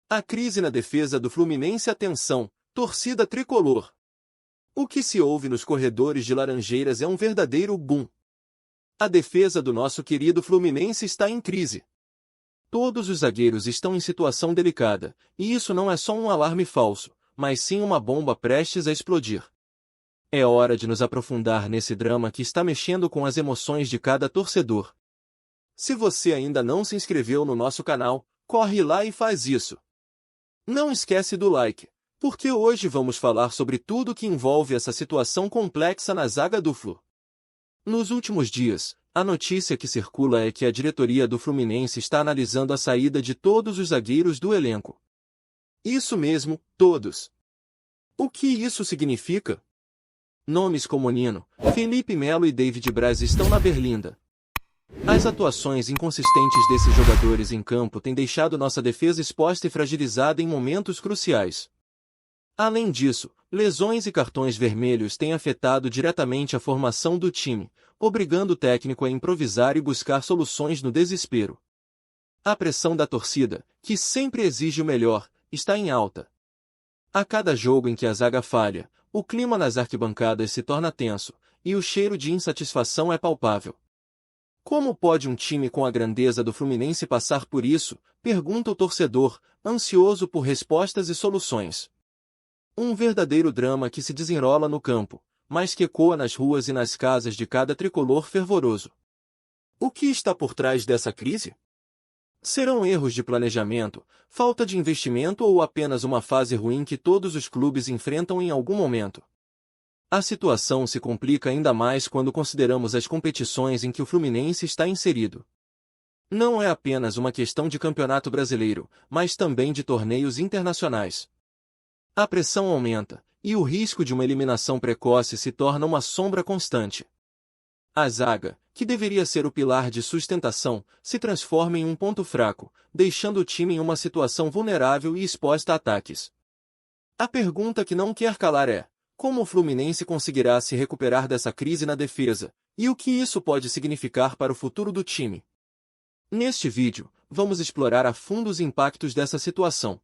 A crise na defesa do Fluminense. Atenção, torcida tricolor. O que se ouve nos corredores de Laranjeiras é um verdadeiro boom. A defesa do nosso querido Fluminense está em crise. Todos os zagueiros estão em situação delicada, e isso não é só um alarme falso, mas sim uma bomba prestes a explodir. É hora de nos aprofundar nesse drama que está mexendo com as emoções de cada torcedor. Se você ainda não se inscreveu no nosso canal, corre lá e faz isso. Não esquece do like, porque hoje vamos falar sobre tudo que envolve essa situação complexa na zaga do Flu. Nos últimos dias, a notícia que circula é que a diretoria do Fluminense está analisando a saída de todos os zagueiros do elenco. Isso mesmo, todos. O que isso significa? Nomes como Nino, Felipe Melo e David Braz estão na berlinda. As atuações inconsistentes desses jogadores em campo têm deixado nossa defesa exposta e fragilizada em momentos cruciais. Além disso, lesões e cartões vermelhos têm afetado diretamente a formação do time, obrigando o técnico a improvisar e buscar soluções no desespero. A pressão da torcida, que sempre exige o melhor, está em alta. A cada jogo em que a zaga falha, o clima nas arquibancadas se torna tenso, e o cheiro de insatisfação é palpável. Como pode um time com a grandeza do Fluminense passar por isso? Pergunta o torcedor, ansioso por respostas e soluções. Um verdadeiro drama que se desenrola no campo, mas que ecoa nas ruas e nas casas de cada tricolor fervoroso. O que está por trás dessa crise? Serão erros de planejamento, falta de investimento ou apenas uma fase ruim que todos os clubes enfrentam em algum momento? A situação se complica ainda mais quando consideramos as competições em que o Fluminense está inserido. Não é apenas uma questão de campeonato brasileiro, mas também de torneios internacionais. A pressão aumenta, e o risco de uma eliminação precoce se torna uma sombra constante. A zaga, que deveria ser o pilar de sustentação, se transforma em um ponto fraco, deixando o time em uma situação vulnerável e exposta a ataques. A pergunta que não quer calar é: como o Fluminense conseguirá se recuperar dessa crise na defesa, e o que isso pode significar para o futuro do time? Neste vídeo, vamos explorar a fundo os impactos dessa situação.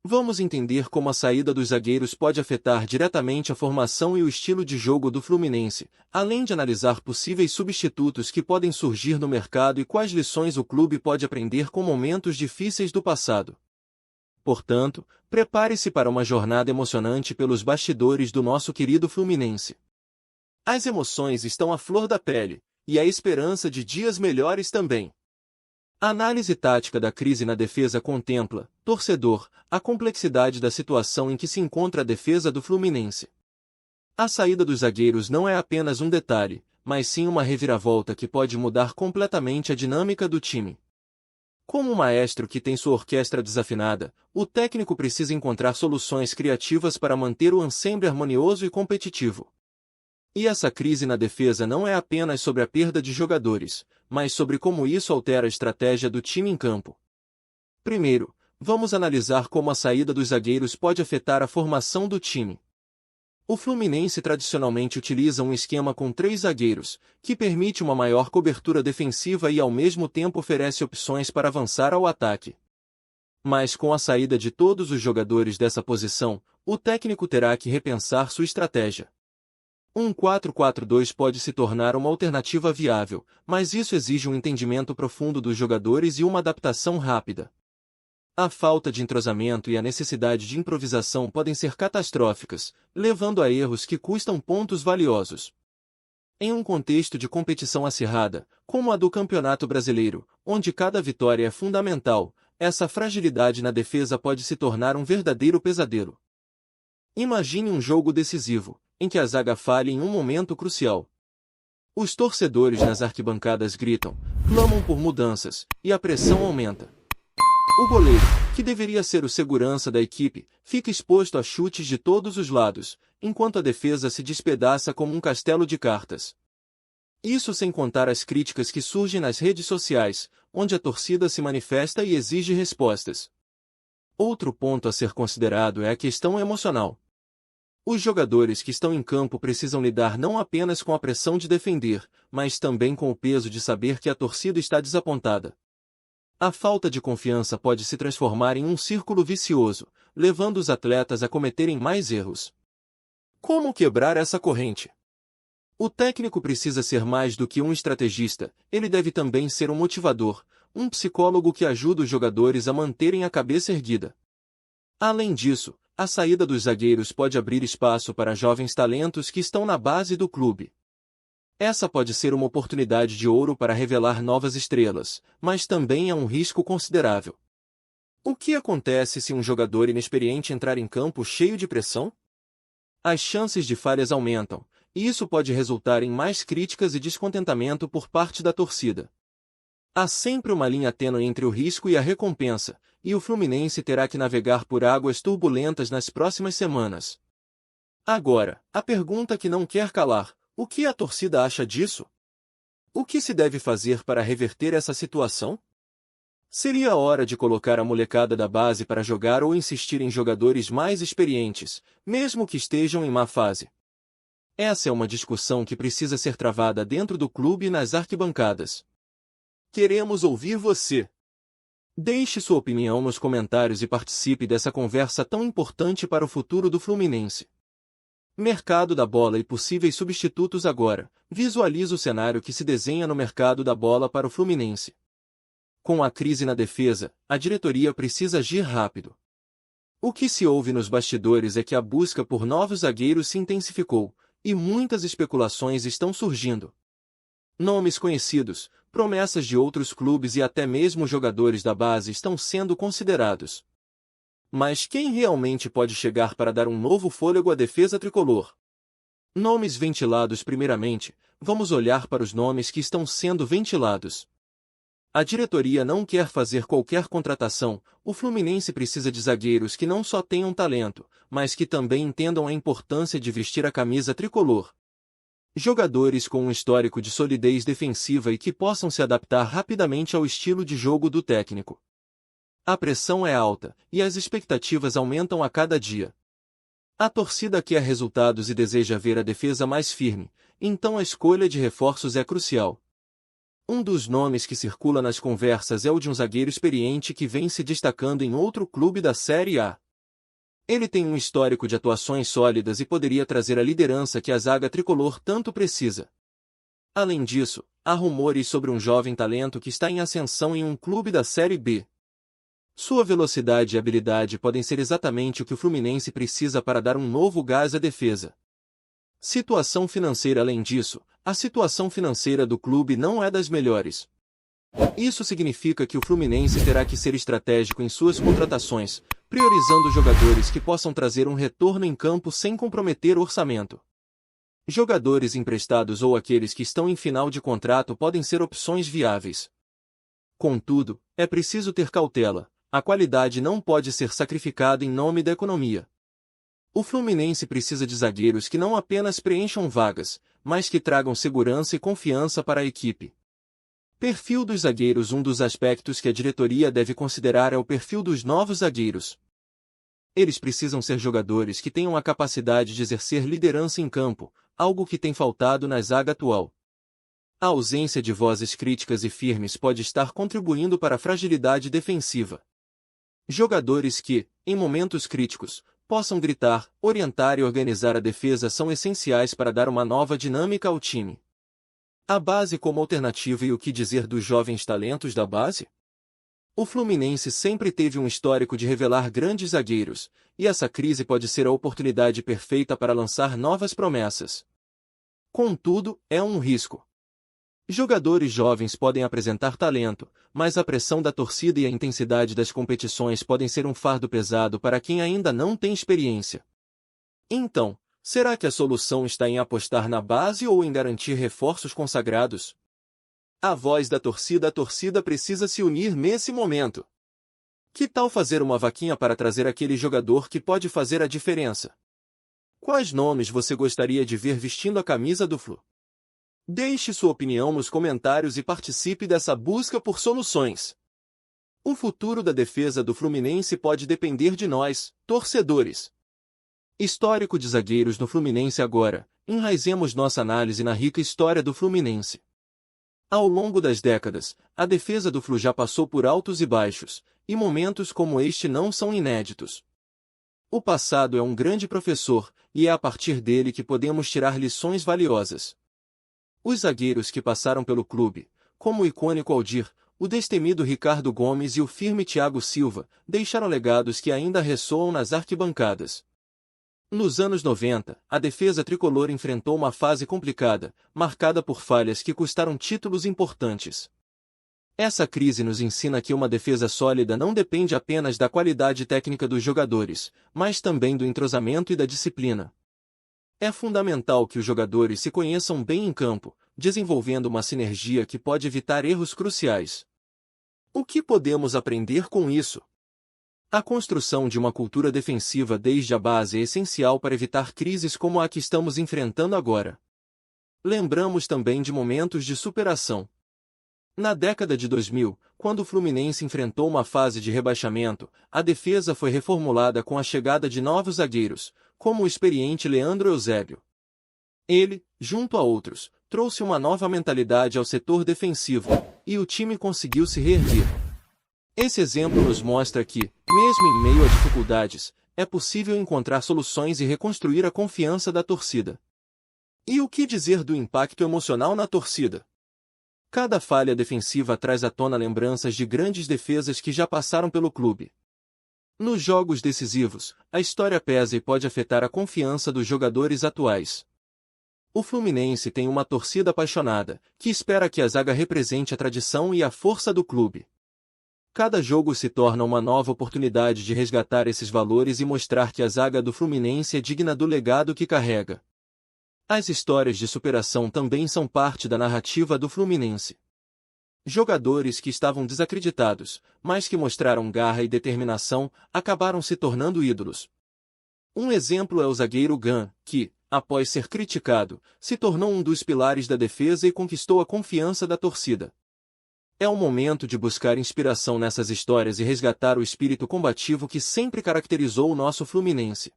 Vamos entender como a saída dos zagueiros pode afetar diretamente a formação e o estilo de jogo do Fluminense, além de analisar possíveis substitutos que podem surgir no mercado e quais lições o clube pode aprender com momentos difíceis do passado. Portanto, prepare-se para uma jornada emocionante pelos bastidores do nosso querido Fluminense. As emoções estão à flor da pele, e a esperança de dias melhores também. A análise tática da crise na defesa contempla, torcedor, a complexidade da situação em que se encontra a defesa do Fluminense. A saída dos zagueiros não é apenas um detalhe, mas sim uma reviravolta que pode mudar completamente a dinâmica do time. Como um maestro que tem sua orquestra desafinada, o técnico precisa encontrar soluções criativas para manter o ensemble harmonioso e competitivo. E essa crise na defesa não é apenas sobre a perda de jogadores, mas sobre como isso altera a estratégia do time em campo. Primeiro, vamos analisar como a saída dos zagueiros pode afetar a formação do time. O Fluminense tradicionalmente utiliza um esquema com 3 zagueiros, que permite uma maior cobertura defensiva e ao mesmo tempo oferece opções para avançar ao ataque. Mas com a saída de todos os jogadores dessa posição, o técnico terá que repensar sua estratégia. Um 4-4-2 pode se tornar uma alternativa viável, mas isso exige um entendimento profundo dos jogadores e uma adaptação rápida. A falta de entrosamento e a necessidade de improvisação podem ser catastróficas, levando a erros que custam pontos valiosos. Em um contexto de competição acirrada, como a do Campeonato Brasileiro, onde cada vitória é fundamental, essa fragilidade na defesa pode se tornar um verdadeiro pesadelo. Imagine um jogo decisivo, em que a zaga falha em um momento crucial. Os torcedores nas arquibancadas gritam, clamam por mudanças, e a pressão aumenta. O goleiro, que deveria ser o segurança da equipe, fica exposto a chutes de todos os lados, enquanto a defesa se despedaça como um castelo de cartas. Isso sem contar as críticas que surgem nas redes sociais, onde a torcida se manifesta e exige respostas. Outro ponto a ser considerado é a questão emocional. Os jogadores que estão em campo precisam lidar não apenas com a pressão de defender, mas também com o peso de saber que a torcida está desapontada. A falta de confiança pode se transformar em um círculo vicioso, levando os atletas a cometerem mais erros. Como quebrar essa corrente? O técnico precisa ser mais do que um estrategista, ele deve também ser um motivador, um psicólogo que ajuda os jogadores a manterem a cabeça erguida. Além disso, a saída dos zagueiros pode abrir espaço para jovens talentos que estão na base do clube. Essa pode ser uma oportunidade de ouro para revelar novas estrelas, mas também é um risco considerável. O que acontece se um jogador inexperiente entrar em campo cheio de pressão? As chances de falhas aumentam, e isso pode resultar em mais críticas e descontentamento por parte da torcida. Há sempre uma linha tênue entre o risco e a recompensa, e o Fluminense terá que navegar por águas turbulentas nas próximas semanas. Agora, a pergunta que não quer calar: o que a torcida acha disso? O que se deve fazer para reverter essa situação? Seria a hora de colocar a molecada da base para jogar ou insistir em jogadores mais experientes, mesmo que estejam em má fase? Essa é uma discussão que precisa ser travada dentro do clube e nas arquibancadas. Queremos ouvir você. Deixe sua opinião nos comentários e participe dessa conversa tão importante para o futuro do Fluminense. Mercado da bola e possíveis substitutos agora. Visualize o cenário que se desenha no mercado da bola para o Fluminense. Com a crise na defesa, a diretoria precisa agir rápido. O que se ouve nos bastidores é que a busca por novos zagueiros se intensificou, e muitas especulações estão surgindo. Nomes conhecidos, promessas de outros clubes e até mesmo jogadores da base estão sendo considerados. Mas quem realmente pode chegar para dar um novo fôlego à defesa tricolor? Nomes ventilados primeiramente, vamos olhar para os nomes que estão sendo ventilados. A diretoria não quer fazer qualquer contratação, o Fluminense precisa de zagueiros que não só tenham talento, mas que também entendam a importância de vestir a camisa tricolor. Jogadores com um histórico de solidez defensiva e que possam se adaptar rapidamente ao estilo de jogo do técnico. A pressão é alta, e as expectativas aumentam a cada dia. A torcida quer resultados e deseja ver a defesa mais firme, então a escolha de reforços é crucial. Um dos nomes que circula nas conversas é o de um zagueiro experiente que vem se destacando em outro clube da Série A. Ele tem um histórico de atuações sólidas e poderia trazer a liderança que a zaga tricolor tanto precisa. Além disso, há rumores sobre um jovem talento que está em ascensão em um clube da Série B. Sua velocidade e habilidade podem ser exatamente o que o Fluminense precisa para dar um novo gás à defesa. Situação financeira. Além disso, a situação financeira do clube não é das melhores. Isso significa que o Fluminense terá que ser estratégico em suas contratações, priorizando jogadores que possam trazer um retorno em campo sem comprometer o orçamento. Jogadores emprestados ou aqueles que estão em final de contrato podem ser opções viáveis. Contudo, é preciso ter cautela, a qualidade não pode ser sacrificada em nome da economia. O Fluminense precisa de zagueiros que não apenas preencham vagas, mas que tragam segurança e confiança para a equipe. Perfil dos zagueiros. Um dos aspectos que a diretoria deve considerar é o perfil dos novos zagueiros. Eles precisam ser jogadores que tenham a capacidade de exercer liderança em campo, algo que tem faltado na zaga atual. A ausência de vozes críticas e firmes pode estar contribuindo para a fragilidade defensiva. Jogadores que, em momentos críticos, possam gritar, orientar e organizar a defesa são essenciais para dar uma nova dinâmica ao time. A base como alternativa. E o que dizer dos jovens talentos da base? O Fluminense sempre teve um histórico de revelar grandes zagueiros, e essa crise pode ser a oportunidade perfeita para lançar novas promessas. Contudo, é um risco. Jogadores jovens podem apresentar talento, mas a pressão da torcida e a intensidade das competições podem ser um fardo pesado para quem ainda não tem experiência. Então, será que a solução está em apostar na base ou em garantir reforços consagrados? A voz da torcida. A torcida precisa se unir nesse momento. Que tal fazer uma vaquinha para trazer aquele jogador que pode fazer a diferença? Quais nomes você gostaria de ver vestindo a camisa do Flu? Deixe sua opinião nos comentários e participe dessa busca por soluções. O futuro da defesa do Fluminense pode depender de nós, torcedores. Histórico de zagueiros no Fluminense agora. Enraizemos nossa análise na rica história do Fluminense. Ao longo das décadas, a defesa do Flu já passou por altos e baixos, e momentos como este não são inéditos. O passado é um grande professor, e é a partir dele que podemos tirar lições valiosas. Os zagueiros que passaram pelo clube, como o icônico Aldir, o destemido Ricardo Gomes e o firme Thiago Silva, deixaram legados que ainda ressoam nas arquibancadas. Nos anos 90, a defesa tricolor enfrentou uma fase complicada, marcada por falhas que custaram títulos importantes. Essa crise nos ensina que uma defesa sólida não depende apenas da qualidade técnica dos jogadores, mas também do entrosamento e da disciplina. É fundamental que os jogadores se conheçam bem em campo, desenvolvendo uma sinergia que pode evitar erros cruciais. O que podemos aprender com isso? A construção de uma cultura defensiva desde a base é essencial para evitar crises como a que estamos enfrentando agora. Lembramos também de momentos de superação. Na década de 2000, quando o Fluminense enfrentou uma fase de rebaixamento, a defesa foi reformulada com a chegada de novos zagueiros, como o experiente Leandro Eusébio. Ele, junto a outros, trouxe uma nova mentalidade ao setor defensivo, e o time conseguiu se reerguer. Esse exemplo nos mostra que, mesmo em meio a dificuldades, é possível encontrar soluções e reconstruir a confiança da torcida. E o que dizer do impacto emocional na torcida? Cada falha defensiva traz à tona lembranças de grandes defesas que já passaram pelo clube. Nos jogos decisivos, a história pesa e pode afetar a confiança dos jogadores atuais. O Fluminense tem uma torcida apaixonada, que espera que a zaga represente a tradição e a força do clube. Cada jogo se torna uma nova oportunidade de resgatar esses valores e mostrar que a zaga do Fluminense é digna do legado que carrega. As histórias de superação também são parte da narrativa do Fluminense. Jogadores que estavam desacreditados, mas que mostraram garra e determinação, acabaram se tornando ídolos. Um exemplo é o zagueiro Gan, que, após ser criticado, se tornou um dos pilares da defesa e conquistou a confiança da torcida. É o momento de buscar inspiração nessas histórias e resgatar o espírito combativo que sempre caracterizou o nosso Fluminense.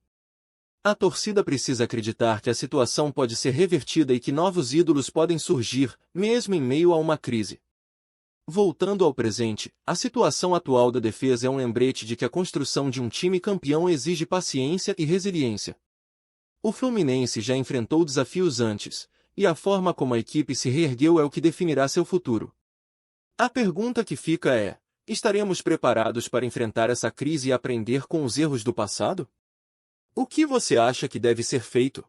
A torcida precisa acreditar que a situação pode ser revertida e que novos ídolos podem surgir, mesmo em meio a uma crise. Voltando ao presente, a situação atual da defesa é um lembrete de que a construção de um time campeão exige paciência e resiliência. O Fluminense já enfrentou desafios antes, e a forma como a equipe se reergueu é o que definirá seu futuro. A pergunta que fica é: estaremos preparados para enfrentar essa crise e aprender com os erros do passado? O que você acha que deve ser feito?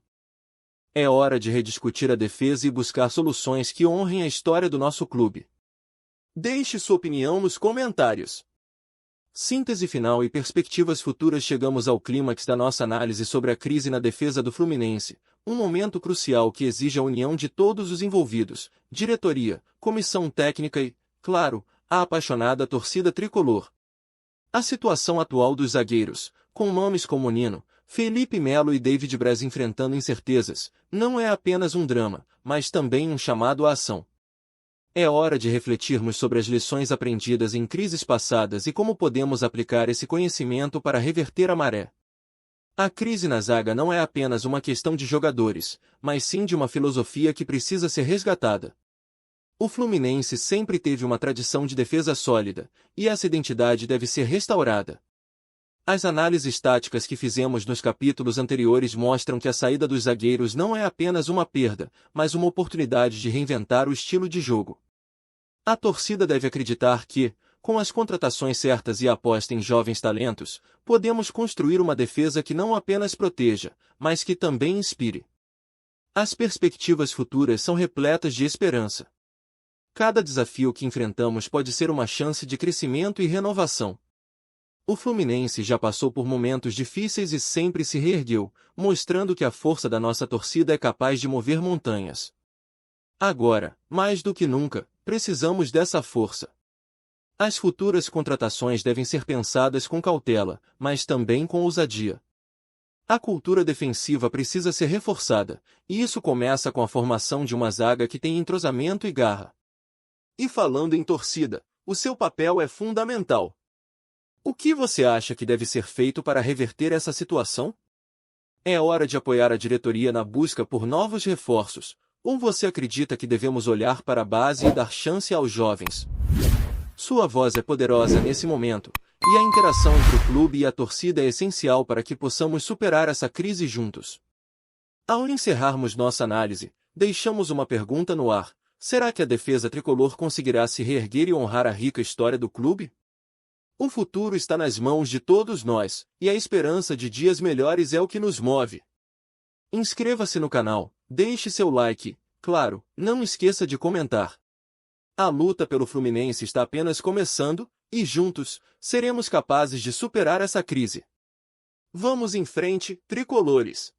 É hora de rediscutir a defesa e buscar soluções que honrem a história do nosso clube. Deixe sua opinião nos comentários. Síntese final e perspectivas futuras. Chegamos ao clímax da nossa análise sobre a crise na defesa do Fluminense, um momento crucial que exige a união de todos os envolvidos, diretoria, comissão técnica e, claro, a apaixonada torcida tricolor. A situação atual dos zagueiros, com nomes como Nino, Felipe Melo e David Braz enfrentando incertezas, não é apenas um drama, mas também um chamado à ação. É hora de refletirmos sobre as lições aprendidas em crises passadas e como podemos aplicar esse conhecimento para reverter a maré. A crise na zaga não é apenas uma questão de jogadores, mas sim de uma filosofia que precisa ser resgatada. O Fluminense sempre teve uma tradição de defesa sólida, e essa identidade deve ser restaurada. As análises táticas que fizemos nos capítulos anteriores mostram que a saída dos zagueiros não é apenas uma perda, mas uma oportunidade de reinventar o estilo de jogo. A torcida deve acreditar que, com as contratações certas e a aposta em jovens talentos, podemos construir uma defesa que não apenas proteja, mas que também inspire. As perspectivas futuras são repletas de esperança. Cada desafio que enfrentamos pode ser uma chance de crescimento e renovação. O Fluminense já passou por momentos difíceis e sempre se reergueu, mostrando que a força da nossa torcida é capaz de mover montanhas. Agora, mais do que nunca, precisamos dessa força. As futuras contratações devem ser pensadas com cautela, mas também com ousadia. A cultura defensiva precisa ser reforçada, e isso começa com a formação de uma zaga que tem entrosamento e garra. E falando em torcida, o seu papel é fundamental. O que você acha que deve ser feito para reverter essa situação? É hora de apoiar a diretoria na busca por novos reforços, Ou você acredita que devemos olhar para a base e dar chance aos jovens? Sua voz é poderosa nesse momento, e a interação entre o clube e a torcida é essencial para que possamos superar essa crise juntos. Ao encerrarmos nossa análise, deixamos uma pergunta no ar: será que a defesa tricolor conseguirá se reerguer e honrar a rica história do clube? O futuro está nas mãos de todos nós, e a esperança de dias melhores é o que nos move. Inscreva-se no canal, deixe seu like, claro, não esqueça de comentar. A luta pelo Fluminense está apenas começando, e juntos, seremos capazes de superar essa crise. Vamos em frente, tricolores!